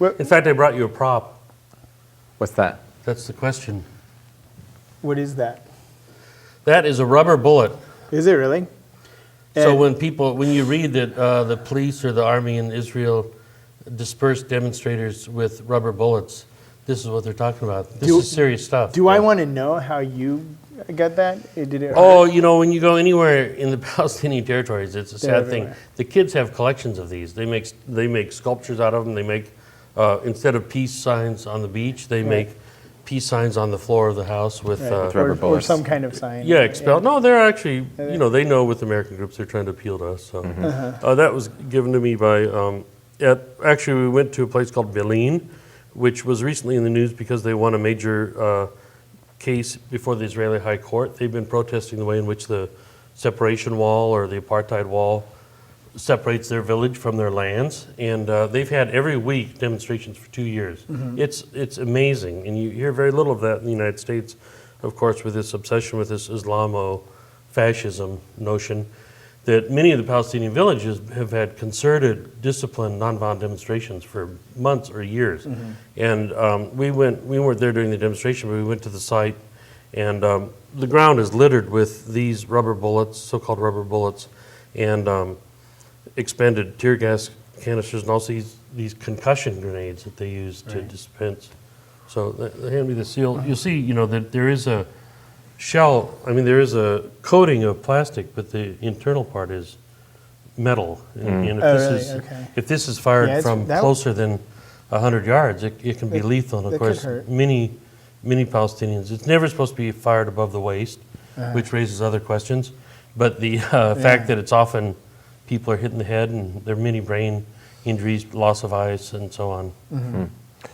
In fact, I brought you a prop. What's that? That's the question. What is that? That is a rubber bullet. Is it really? So when you read that the police or the army in Israel dispersed demonstrators with rubber bullets, this is what they're talking about. This is serious stuff. Do I want to know how you got that? Did it Oh, when you go anywhere in the Palestinian territories, it's a sad thing. everywhere. The kids have collections of these. They make sculptures out of them. They make instead of peace signs on the beach, they make peace signs on the floor of the house with rubber or bullets. some kind of sign. yeah, expelled. No, they're actually they know with American groups they're trying to appeal to us. So that was given to me by actually we went to a place called Belin, which was recently in the news because they won a major case before the Israeli High Court. They've been protesting the way in which the separation wall or the apartheid wall separates their village from their lands, and they've had every week demonstrations for 2 years. It's amazing, and you hear very little of that in the United States, of course, with this obsession with this Islamo-fascism notion that many of the Palestinian villages have had concerted, disciplined, nonviolent demonstrations for months or years. And we weren't there during the demonstration, but we went to the site, and the ground is littered with these rubber bullets, so-called rubber bullets, and expended tear gas canisters, and also these concussion grenades that they use to dispense. So they hand me the seal. You'll see, that there is a shell. I mean, there is a coating of plastic, but the internal part is metal. And if this is fired from closer than 100 yards, it can be lethal. And of course, many Palestinians. It's never supposed to be fired above the waist, which raises other questions. But the fact that it's often people are hit in the head, and there are many brain injuries, loss of eyes, and so on.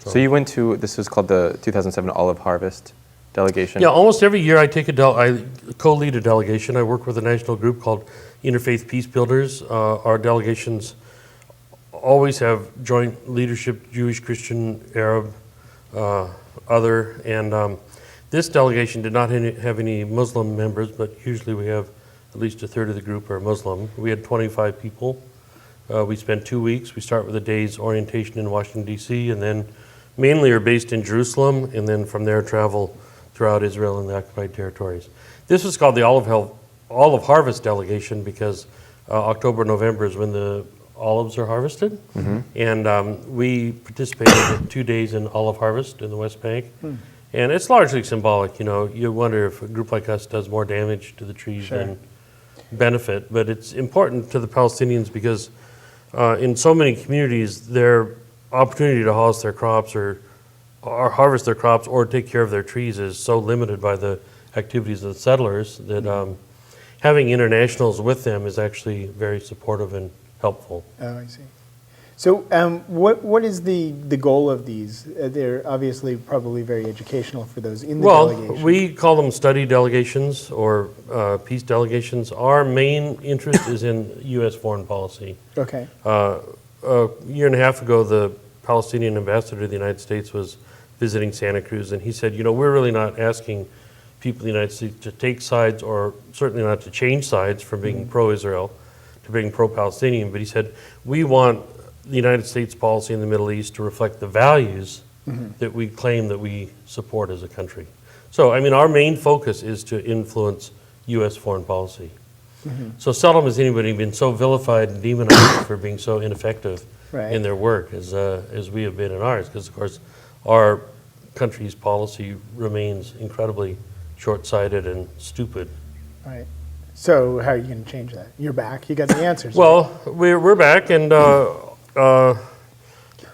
So you went to, this was called the 2007 Olive Harvest delegation? Yeah, almost every year I I co-lead a delegation. I work with a national group called Interfaith Peace Builders. Our delegations always have joint leadership, Jewish, Christian, Arab, other, and this delegation did not have any Muslim members, but usually we have at least a third of the group are Muslim. We had 25 people. We spent 2 weeks. We start with a day's orientation in Washington, D.C., and then mainly are based in Jerusalem, and then from there travel throughout Israel and the occupied territories. This was called the Olive Harvest Delegation because October, November is when the olives are harvested. And we participated in 2 days in olive harvest in the West Bank. And it's largely symbolic. You wonder if a group like us does more damage to the trees than benefit. But it's important to the Palestinians because in so many communities, their opportunity to harvest their crops or harvest their crops or take care of their trees is so limited by the activities of the settlers that having internationals with them is actually very supportive and helpful. Oh, I see. So what is the goal of these? They're obviously probably very educational for those in the delegation. Well, we call them study delegations or peace delegations. Our main interest is in U.S. foreign policy. Okay. A year and a half ago, the Palestinian ambassador to the United States was visiting Santa Cruz, and he said, we're really not asking people in the United States to take sides or certainly not to change sides from being pro-Israel to being pro-Palestinian, but he said, we want the United States policy in the Middle East to reflect the values that we claim that we support as a country. So, our main focus is to influence U.S. foreign policy. So seldom has anybody been so vilified and demonized for being so ineffective in their work as we have been in ours, because, of course, our country's policy remains incredibly short-sighted and stupid. Right. So how are you going to change that? You're back. You got the answers. Well, we're back, and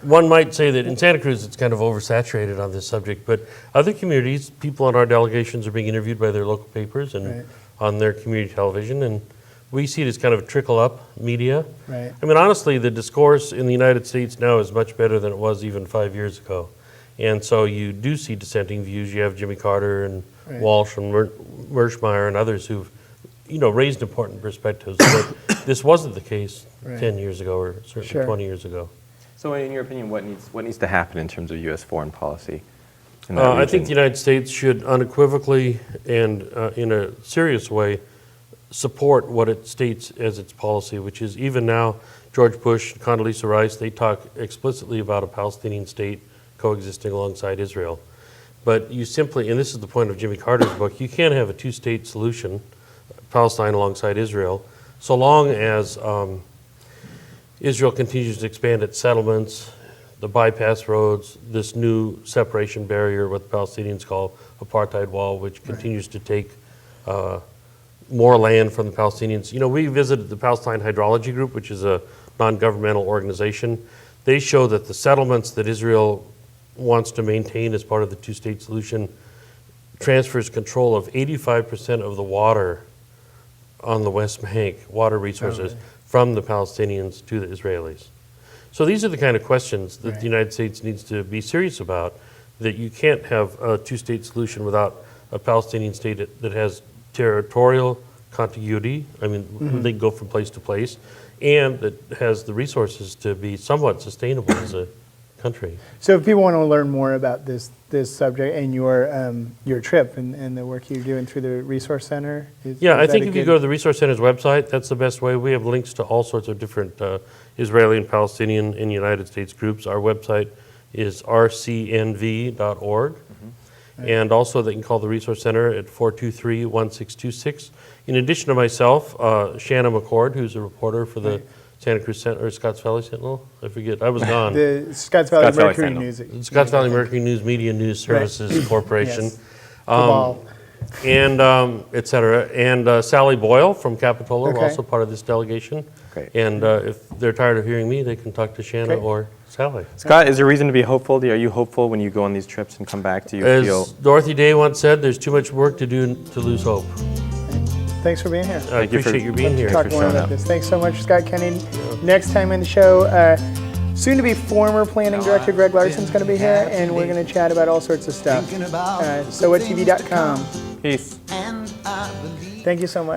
one might say that in Santa Cruz it's kind of oversaturated on this subject, but other communities, people on our delegations are being interviewed by their local papers and on their community television, and we see it as kind of trickle-up media. Right. Honestly, the discourse in the United States now is much better than it was even 5 years ago. And so you do see dissenting views. You have Jimmy Carter and Walsh and Merschmeyer and others who've raised important perspectives. But this wasn't the case 10 years ago or certainly 20 years ago. So in your opinion, what needs to happen in terms of U.S. foreign policy? I think the United States should unequivocally and in a serious way support what it states as its policy, which is even now, George Bush, Condoleezza Rice, they talk explicitly about a Palestinian state coexisting alongside Israel. But you simply, and this is the point of Jimmy Carter's book, you can't have a two-state solution, Palestine alongside Israel, so long as Israel continues to expand its settlements, the bypass roads, this new separation barrier, what the Palestinians call apartheid wall, which continues to take more land from the Palestinians. You know, we visited the Palestine Hydrology Group, which is a non-governmental organization. They show that the settlements that Israel wants to maintain as part of the two-state solution transfers control of 85% of the water on the West Bank, water resources, from the Palestinians to the Israelis. So these are the kind of questions that the United States needs to be serious about, that you can't have a two-state solution without a Palestinian state that has territorial contiguity, I mean, they go from place to place, and that has the resources to be somewhat sustainable as a country. So if people want to learn more about this subject and your trip and the work you're doing through the Resource Center, I think if you go to the Resource Center's website, that's the best way. We have links to all sorts of different Israeli and Palestinian and United States groups. Our website is rcnv.org. And also they can call the Resource Center at 423-1626. In addition to myself, Shanna McCord, who's a reporter for the Santa Cruz Sentinel, or Scotts Valley Sentinel, I forget, I was gone. The Scotts Valley Mercury Sentinel. News. Scotts Valley Mercury News Media News Services Corporation. Yes. Cabal. And et cetera. And Sally Boyle from Capitola, Okay. also part of this delegation. Great. And if they're tired of hearing me, they can talk to Shanna Great. or Sally. Scott, is there reason to be hopeful? Are you hopeful when you go on these trips and come back? Do you feel? As Dorothy Day once said, there's too much work to do to lose hope. Thanks for being here. I appreciate you being here. Talk for more showing about up. this. Thanks so much, Scott Kenny. Next time in the show, soon to be former planning director Greg Larson's going to be here, and we're going to chat about all sorts of stuff. SoWhatTV.com. Peace. Thank you so much.